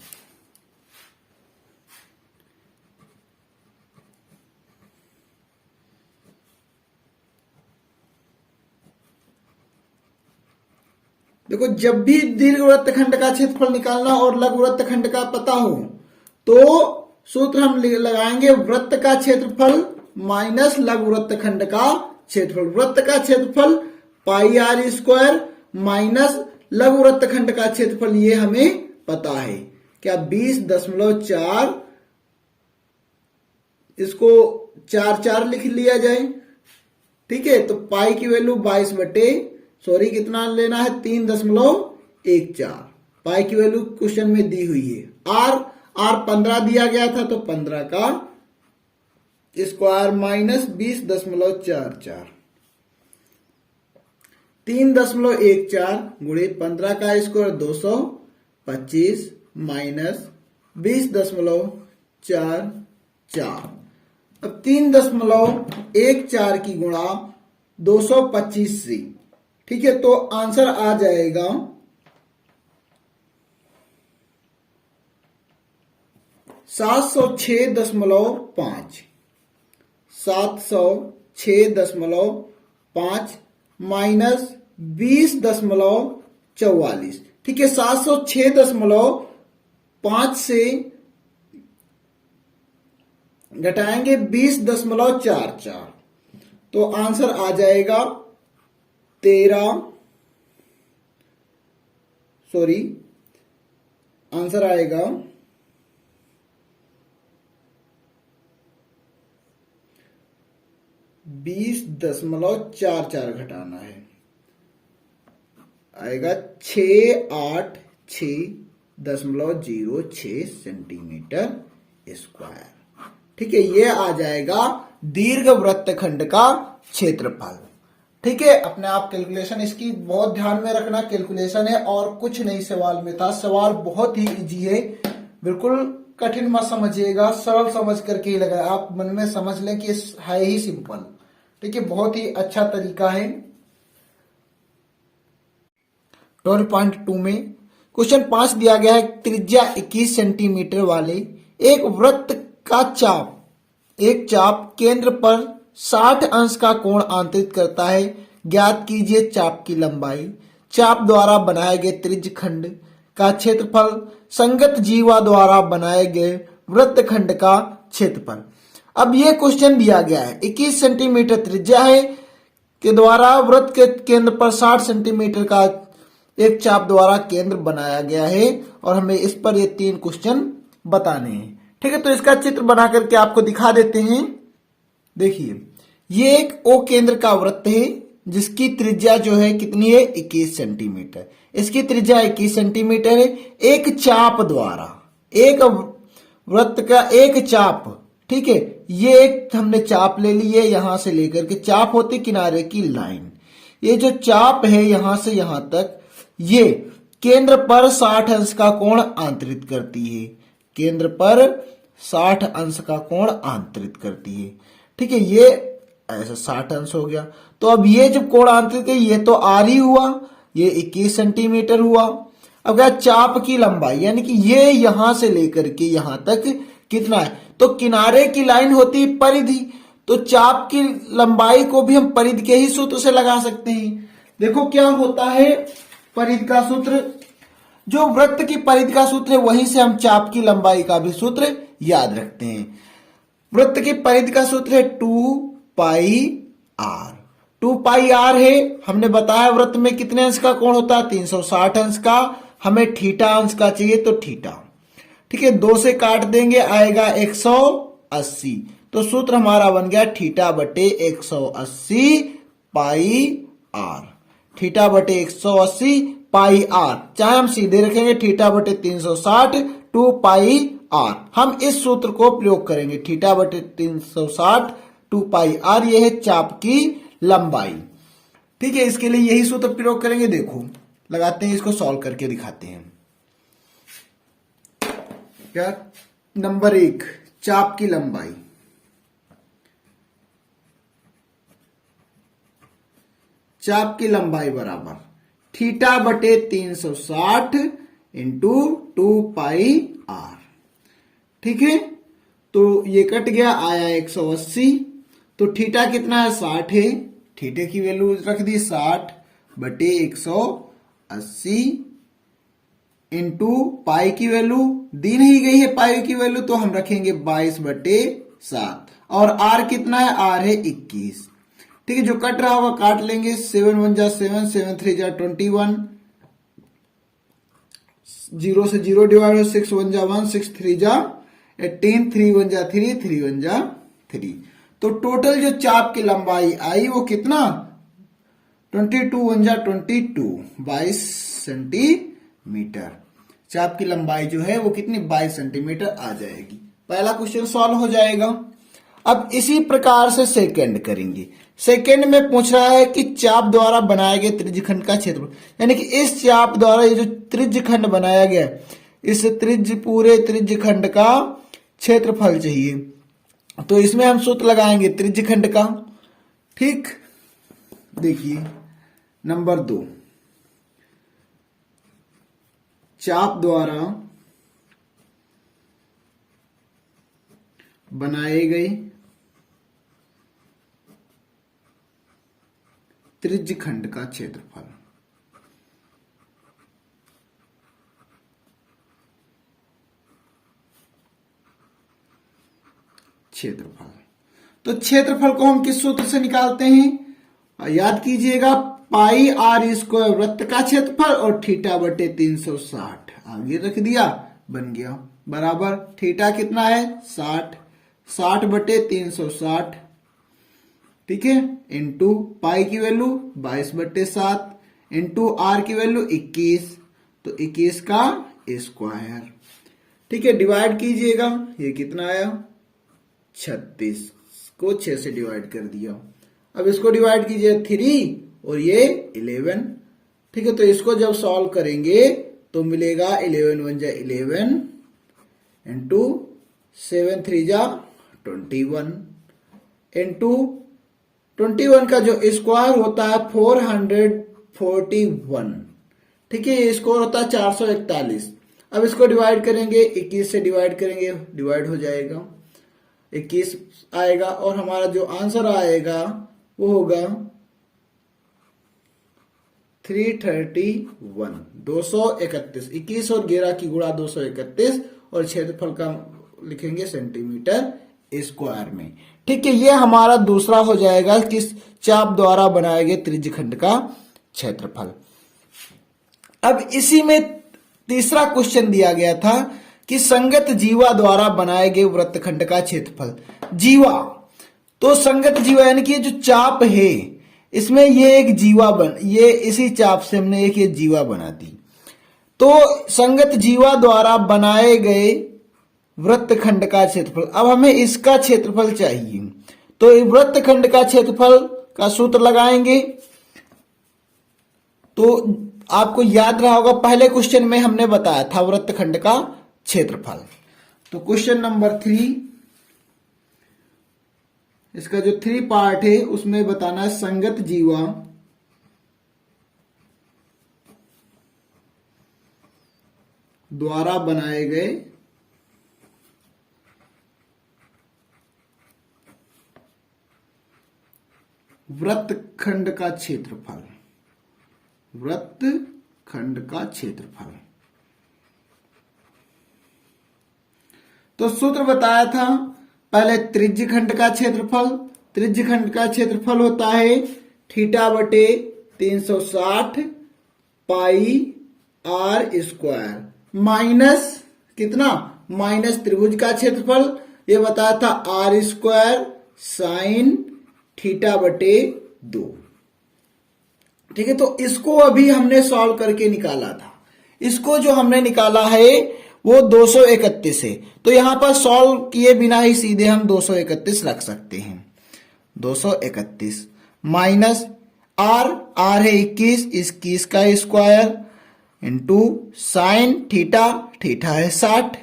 देखो जब भी दीर्घ वृत्तखंड का क्षेत्रफल निकालना और लघु वृत्तखंड का पता हो तो सूत्र हम लगाएंगे वृत्त का क्षेत्रफल माइनस लघु वृत्तखंड का क्षेत्रफल। वृत्त का क्षेत्रफल पाई आर स्क्वायर माइनस लघु वृत्तखंड का क्षेत्रफल, ये हमें पता है क्या 20.4, इसको 4 लिख लिया जाए। ठीक है, तो पाई की वैल्यू 22 बटे कितना लेना है 3.14। पाई की वैल्यू क्वेश्चन में दी हुई है। आर 15 दिया गया था, तो 15 का स्क्वायर माइनस 20.44। 3.14 गुणे 15 का स्क्वायर 225 माइनस 20.44। अब 3.14 की गुणा 225 से, ठीक है, तो आंसर आ जाएगा 706.5। 706.5 माइनस 20.44। ठीक है, 706.5 से घटाएंगे 20.44, तो आंसर आ जाएगा 13, आंसर आएगा 20.44 घटाना है, आएगा 686.06 सेंटीमीटर स्क्वायर। ठीक है, ये आ जाएगा दीर्घ वृत्तखंड का क्षेत्रफल। ठीक है, अपने आप कैलकुलेशन इसकी बहुत ध्यान में रखना, कैलकुलेशन है और कुछ नहीं सवाल में था। सवाल बहुत ही इजी है, बिल्कुल कठिन मत समझिएगा, सरल समझ करके ही लगाए। आप मन में समझ लें कि है ही सिंपल। ठीक है, बहुत ही अच्छा तरीका है। 12.2 में क्वेश्चन 5 दिया गया है, त्रिज्या 21 सेंटीमीटर वाले एक वृत्त का चाप, एक चाप केंद्र पर 60 अंश का कोण आंतरित करता है, ज्ञात कीजिए चाप की लंबाई। चाप द्वारा बनाए गए त्रिज्य खंड का क्षेत्रफल संगत जीवा द्वारा बनाए गए वृत्तखंड का क्षेत्रफल। अब ये क्वेश्चन दिया गया है 21 सेंटीमीटर त्रिज्या है के द्वारा वृत्त के केंद्र पर 60 सेंटीमीटर का एक चाप द्वारा केंद्र बनाया गया है और हमें इस पर ये 3 क्वेश्चन बताने हैं। ठीक है, तो इसका चित्र बना करके आपको दिखा देते हैं। देखिए, ये एक ओ केंद्र का वृत्त है जिसकी त्रिज्या जो है कितनी है 21 सेंटीमीटर। इसकी त्रिज्या 21 सेंटीमीटर है। एक चाप द्वारा, एक वृत्त का एक चाप, ठीक है, ये एक हमने चाप ले ली है, यहां से लेकर के चाप होती किनारे की लाइन। ये जो चाप है यहां से यहां तक, ये केंद्र पर 60 अंश का कोण आंतरित करती है। केंद्र पर 60 अंश का कोण आंतरित करती है। ठीक है, ये ऐसा 60 अंश हो गया। तो अब ये जब कोण आंतरित है, ये तो आर ही हुआ, ये 21 सेंटीमीटर हुआ। अब क्या चाप की लंबाई, यानी कि ये यहां से लेकर के यहां तक कितना है, तो किनारे की लाइन होती है परिधि, तो चाप की लंबाई को भी हम परिधि के ही सूत्र से लगा सकते हैं। देखो क्या होता है परिधि का सूत्र, जो वृत्त की परिधि का सूत्र है वहीं से हम चाप की लंबाई का भी सूत्र याद रखते हैं। वृत्त की परिधि का सूत्र है 2 पाई आर। 2 पाई आर है, हमने बताया वृत्त में कितने अंश का कोण होता है 360 अंश का, हमें थीटा अंश का चाहिए तो थीटा। ठीक है, 2 से काट देंगे आएगा 180, तो सूत्र हमारा बन गया थीटा बटे 180 पाई आर। थीटा बटे 180 पाई आर, चाहे हम सीधे रखेंगे थीटा बटे 360 2 पाई आर, हम इस सूत्र को प्रयोग करेंगे थीटा बटे 360 2 पाई आर, यह है चाप की लंबाई। ठीक है, इसके लिए यही सूत्र प्रयोग करेंगे। देखो लगाते हैं, इसको सॉल्व करके दिखाते हैं। क्या, नंबर 1 चाप की लंबाई, चाप की लंबाई बराबर थीटा बटे 360 इंटू 2 पाई आर। ठीक है, तो ये कट गया, आया 180, तो थीटा कितना है 60 है, थीटे की वैल्यू रख दी 60 बटे 180 इंटू पाई की वैल्यू दी नहीं गई है, पाई की वैल्यू तो हम रखेंगे 22 बटे 7, और आर कितना है, आर है 21। ठीक है, जो कट रहा होगा काट लेंगे, 7 1 जा 7, 7 3 जा 21, 0 से 0 डिवाइड हो, 6 1 जा 1, 6 3 जा 18, 3 1 जा 3, 3 1 जा 3। तो टोटल जो चाप की लंबाई आई वो कितना 22 1 जा 22, 22 सेंटीमीटर। चाप की लंबाई जो है वो कितनी 22 सेंटीमीटर आ जाएगी। पहला क्वेश्चन सॉल्व हो जाएगा। अब इसी प्रकार से सेकंड करेंगे। सेकंड में पूछ रहा है कि चाप द्वारा बनाए गए त्रिज्यखंड का क्षेत्रफल, यानी कि इस चाप द्वारा ये जो त्रिज्यखंड बनाया गया, इस पूरे त्रिज्यखंड का क्षेत्रफल चाहिए। तो इसमें हम सूत्र लगाएंगे त्रिज्यखंड का। ठीक, देखिए नंबर 2, चाप द्वारा बनाए गए त्रिज्यखंड का क्षेत्रफल। क्षेत्रफल, तो क्षेत्रफल को हम किस सूत्र से निकालते हैं, याद कीजिएगा पाई आर स्क्वायर वृत्त का क्षेत्रफल और थीटा बटे 360 आगे रख दिया, बन गया बराबर थीटा कितना है 60, 60 बटे 360, ठीक है, इंटू पाई की वैल्यू 22 बटे 7 इंटू आर की वैल्यू 21, तो 21 का स्क्वायर। ठीक है, डिवाइड कीजिएगा, ये कितना आया 36 को 6 से डिवाइड कर दिया। अब इसको डिवाइड कीजिए 3 और ये 11। ठीक है, तो इसको जब सॉल्व करेंगे तो मिलेगा 11 1 जा 11 इंटू 7 3 जा 21 इंटू 21 का जो स्क्वायर होता है 441। ठीक है, ये स्क्वायर होता है 441। अब इसको डिवाइड करेंगे 21 से डिवाइड करेंगे, डिवाइड हो जाएगा, 21 आएगा और हमारा जो आंसर आएगा वो होगा 331, 231। 21 और 11 की गुणा 231 और क्षेत्रफल का लिखेंगे सेंटीमीटर स्क्वायर में। ठीक है, ये हमारा दूसरा हो जाएगा किस चाप द्वारा बनाए गए त्रिज्यखंड का क्षेत्रफल। अब इसी में तीसरा क्वेश्चन दिया गया था कि संगत जीवा द्वारा बनाए गए वृत्तखंड का क्षेत्रफल। जीवा, तो संगत जीवा यानी कि जो चाप है इसमें ये एक जीवा ये इसी चाप से हमने एक ये जीवा बना दी। तो संगत जीवा द्वारा बनाए गए वृत्तखंड का क्षेत्रफल, अब हमें इसका क्षेत्रफल चाहिए। तो वृत्तखंड का क्षेत्रफल का सूत्र लगाएंगे। तो आपको याद रहा होगा पहले क्वेश्चन में हमने बताया था वृत्तखंड का क्षेत्रफल। तो क्वेश्चन नंबर 3, इसका जो 3 पार्ट है उसमें बताना है संगत जीवा द्वारा बनाए गए वृत्तखंड का क्षेत्रफल। वृत्तखंड का क्षेत्रफल, तो सूत्र बताया था पहले त्रिज्यखंड का क्षेत्रफल। त्रिज्यखंड का क्षेत्रफल होता है थीटा बटे 360 पाई आर स्क्वायर माइनस कितना, माइनस त्रिभुज का क्षेत्रफल ये बताया था आर स्क्वायर साइन थीटा बटे 2। ठीक है, तो इसको अभी हमने सॉल्व करके निकाला था। इसको जो हमने निकाला है वो 231 है। तो यहां पर सॉल्व किए बिना ही सीधे हम 231 रख सकते हैं। 231 माइनस आर, आर है 21, 21 का square into sine theta, theta है 60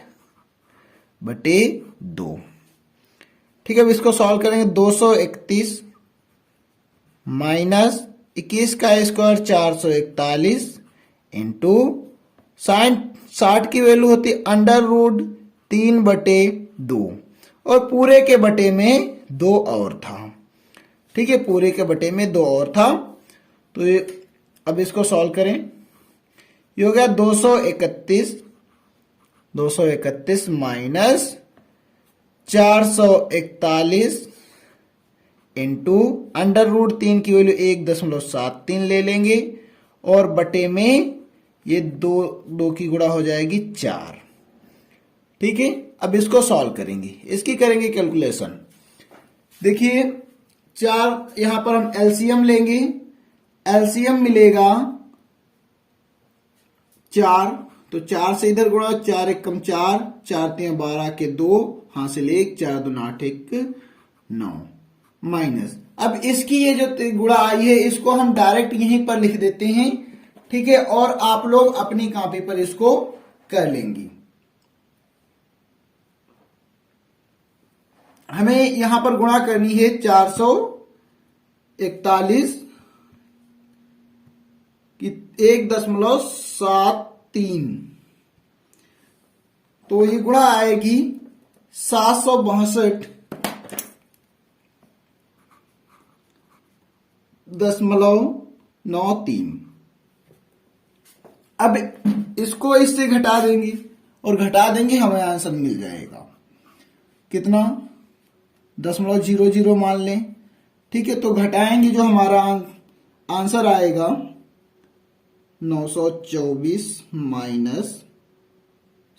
बटे 2। ठीक है, अब इसको सॉल्व करेंगे। 231 माइनस 21 का स्क्वायर 441 इंटू साइन 60 की वैल्यू होती अंडर रूट 3 बटे 2 और पूरे के बटे में 2 और था। ठीक है, पूरे के बटे में 2 और था। तो ये अब इसको सॉल्व करें, ये हो गया 231 माइनस 441 इंटू अंडर रूट 3 की वैल्यू 1.73 ले लेंगे और बटे में ये 2 की गुणा हो जाएगी 4। ठीक है, अब इसको सॉल्व करेंगे, इसकी करेंगे कैलकुलेशन। देखिए 4 यहां पर हम एलसीएम लेंगे, एलसीएम मिलेगा 4, तो 4 से इधर गुणा, 4 एकम 4, 4 3 12 के 2, हासिल 1, 4 2 8 1 9 माइनस। अब इसकी ये जो गुणा आई है इसको हम डायरेक्ट यहीं पर लिख देते हैं। ठीक है, और आप लोग अपनी कॉपी पर इसको कर लेंगी। हमें यहां पर गुणा करनी है 441 की 1.73, तो ये गुणा आएगी 762.93। अब इसको इससे घटा देंगे और घटा देंगे, हमें आंसर मिल जाएगा कितना, 0.00 मान लें। ठीक है, तो घटाएंगे जो हमारा आंसर आएगा 924 माइनस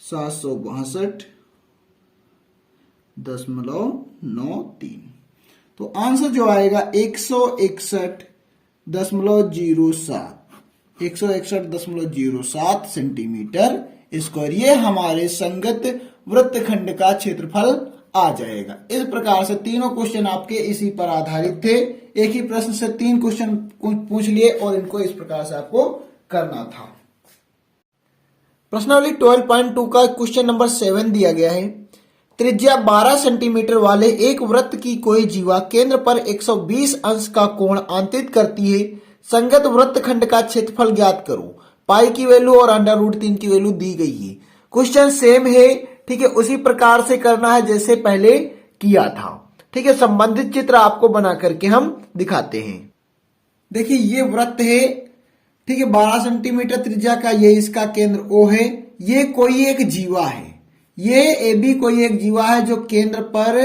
762.93, तो आंसर जो आएगा 161.07 सेंटीमीटर स्क्वायर। ये हमारे संगत वृत्तखंड का क्षेत्रफल आ जाएगा। इस प्रकार से तीनों क्वेश्चन आपके इसी पर आधारित थे। एक ही प्रश्न से 3 क्वेश्चन पूछ लिए और इनको इस प्रकार से आपको करना था। प्रश्नावली 12.2 का क्वेश्चन नंबर 7 दिया गया है। त्रिज्या 12 सेंटीमीटर वाले एक वृत्त की कोई जीवा केंद्र पर 120 अंश का कोण अंतरित करती है। संगत वृत्तखंड का क्षेत्रफल ज्ञात करो। पाई की वैल्यू और अंडर रूट 3 की वैल्यू दी गई है। क्वेश्चन सेम है, ठीक है, उसी प्रकार से करना है जैसे पहले किया था। ठीक है, संबंधित चित्र आपको बना करके हम दिखाते हैं। देखिए ये वृत्त है, ठीक है, 12 सेंटीमीटर त्रिज्या का, ये इसका केंद्र O है। ये कोई एक जीवा है, ये AB कोई एक जीवा है जो केंद्र पर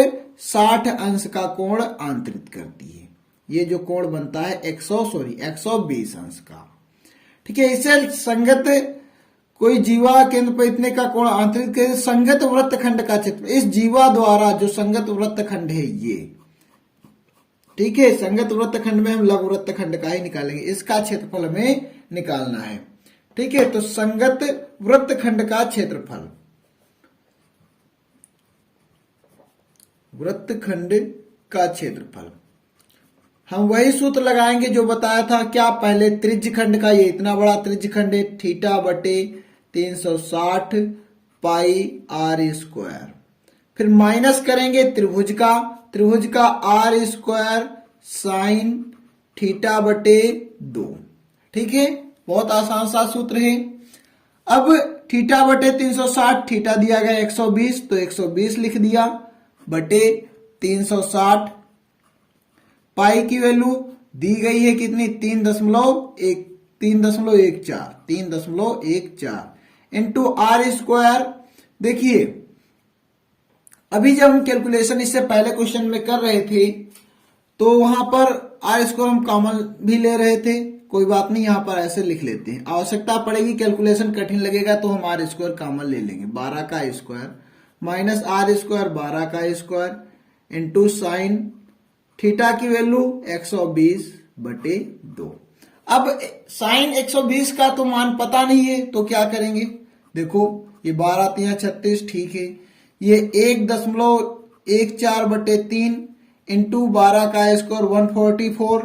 60 अंश का कोण आंतरित करती है। ये जो कोण बनता है 120 अंश का। ठीक है, इसे संगत कोई जीवा केंद्र पर इतने का कोण आंतरिक कर संगत वृत्तखंड का क्षेत्र, इस जीवा द्वारा जो संगत वृत्तखंड है ये, ठीक है, संगत वृत्तखंड में हम लघु वृत्तखंड का ही निकालेंगे, इसका क्षेत्रफल हमें निकालना है। ठीक है, तो संगत वृत्तखंड का क्षेत्रफल, वृत्तखंड का क्षेत्रफल हम वही सूत्र लगाएंगे जो बताया था। क्या, पहले त्रिज्यखंड का, ये इतना बड़ा त्रिज्यखंड है, थीटा बटे 360 पाई r स्क्वायर, फिर माइनस करेंगे त्रिभुज का r स्क्वायर साइन थीटा बटे 2। ठीक है, बहुत आसान सा सूत्र है। अब थीटा बटे 360, थीटा दिया गया 120 तो 120 लिख दिया बटे 360, पाई की वैल्यू दी गई है कितनी, 3.14 इंटू आर स्क्वायर। देखिए अभी जब हम कैलकुलेशन इससे पहले क्वेश्चन में कर रहे थे तो वहां पर आर स्क्वायर हम कॉमन भी ले रहे थे, कोई बात नहीं, यहां पर ऐसे लिख लेते हैं। आवश्यकता पड़ेगी, कैलकुलेशन कठिन लगेगा तो हम आर स्क्वायर कॉमन ले लेंगे, 12 का स्क्वायर माइनस आर स्क्वायर 12 का स्क्वायर इंटू साइन थीटा की वैल्यू 120 बटे 2। अब साइन 120 का तो मान पता नहीं है तो क्या करेंगे, देखो ये 12 3 36, ठीक है, ये 1.14 बटे 3 इंटू 12 का स्क्वायर 144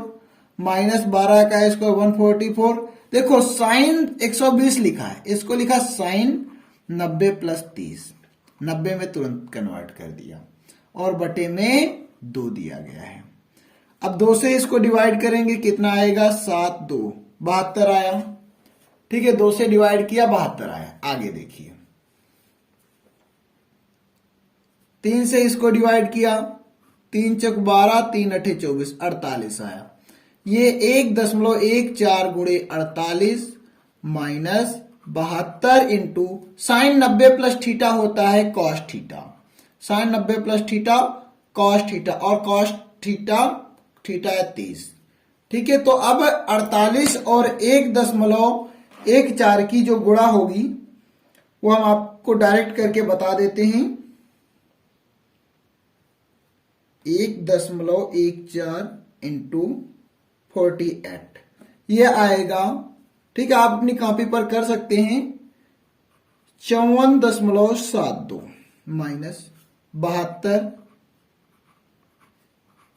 माइनस 12 का स्क्वायर 144। देखो साइन 120 लिखा है, इसको लिखा साइन 90 प्लस 30, 90 में तुरंत कन्वर्ट कर दिया और बटे में 2 दिया गया है। अब 2 से इसको डिवाइड करेंगे, कितना आएगा, 7 2 72 आया। ठीक है, 2 से डिवाइड किया 72 आया। आगे देखिए 3 से इसको डिवाइड किया, 3 चौक 12 3 अठे 24 48 आया। ये 1.14 गुणे 48 माइनस 72 इंटू साइन 90 प्लस थीटा होता है cos theta, sine 90 plus theta cos theta, और कॉस थीटा है 30। ठीक है, तो अब 48 और 1.14 की जो गुणा होगी वो हम आपको डायरेक्ट करके बता देते हैं। 1.14 इंटू 48 ये आएगा, ठीक है, आप अपनी कॉपी पर कर सकते हैं, 54.72 माइनस 72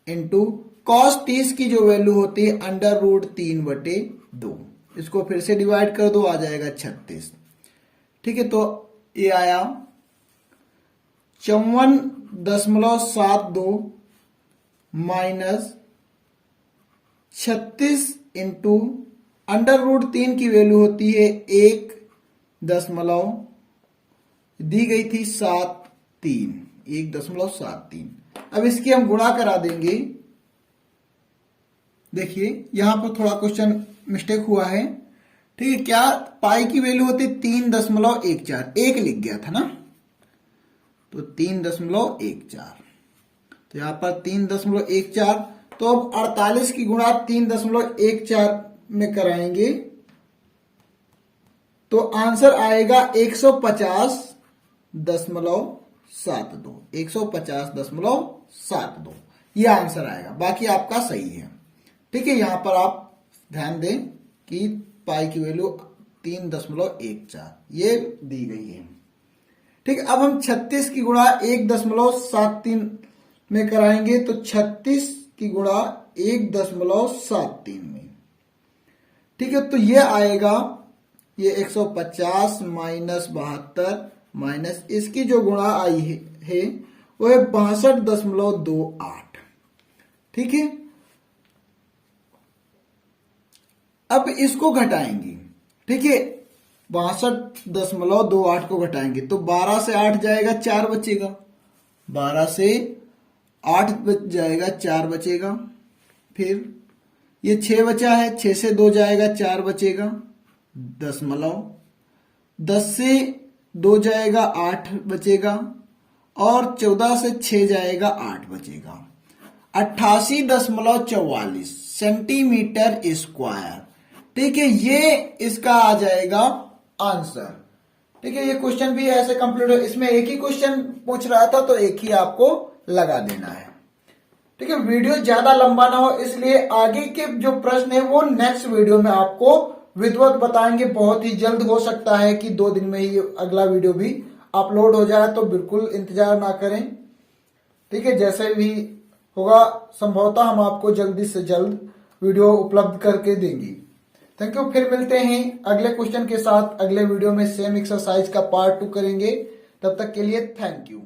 इंटू कॉस 30 की जो वैल्यू होती है √3 बटे 2, इसको फिर से डिवाइड कर दो, आ जाएगा 36। ठीक है, तो ये आया 54.72 माइनस 36 इंटू √3 की वैल्यू होती है 1 दशमलव दी गई थी 1.73। अब इसकी हम गुणा करा देंगे। देखिए यहां पर थोड़ा क्वेश्चन मिस्टेक हुआ है। ठीक है, क्या पाई की वैल्यू होती 3.14, 1 लिख गया था ना, तो 3.14, तो यहां पर 3.14, तो अब 48 की गुणा 3.14 में कराएंगे तो आंसर आएगा 150.72, ये आंसर आएगा, बाकी आपका सही है। ठीक है, यहां पर आप ध्यान दें कि पाई की वैल्यू 3.14 ये दी गई है। ठीक है, अब हम 36 की गुणा 1.73 में कराएंगे तो 36 की गुणा 1.73 में, ठीक है, तो ये आएगा, ये 150 माइनस 72 माइनस इसकी जो गुणा आई है वो है 62.28। ठीक है, अब इसको घटाएंगे। ठीक है, 62.28 को घटाएंगे तो 12 से 8 जाएगा, 4 बचेगा, 12 से 8 बच जाएगा, 4 बचेगा। फिर ये 6 बचा है, 6 से 2 जाएगा, 4 बचेगा, 10 से 2 जाएगा, 8 बचेगा, और 14 से 6 जाएगा, 8 बचेगा। 88.44 सेंटीमीटर स्क्वायर। ठीक है, ये इसका आ जाएगा आंसर। ठीक है, ये क्वेश्चन भी ऐसे कंप्लीट हो, इसमें एक ही क्वेश्चन पूछ रहा था तो एक ही आपको लगा देना है। ठीक है, वीडियो ज्यादा लंबा ना हो इसलिए आगे के जो प्रश्न है वो नेक्स्ट वीडियो में आपको विधिवत बताएंगे। बहुत ही जल्द हो सकता है कि 2 दिन में ही अगला वीडियो भी अपलोड हो जाए, तो बिल्कुल इंतजार ना करें। ठीक है, जैसे भी होगा संभवतः हम आपको जल्दी से जल्द वीडियो उपलब्ध करके देंगे। Thank you. फिर मिलते हैं अगले क्वेश्चन के साथ। अगले वीडियो में सेम एक्सरसाइज का पार्ट 2 करेंगे। तब तक के लिए थैंक यू।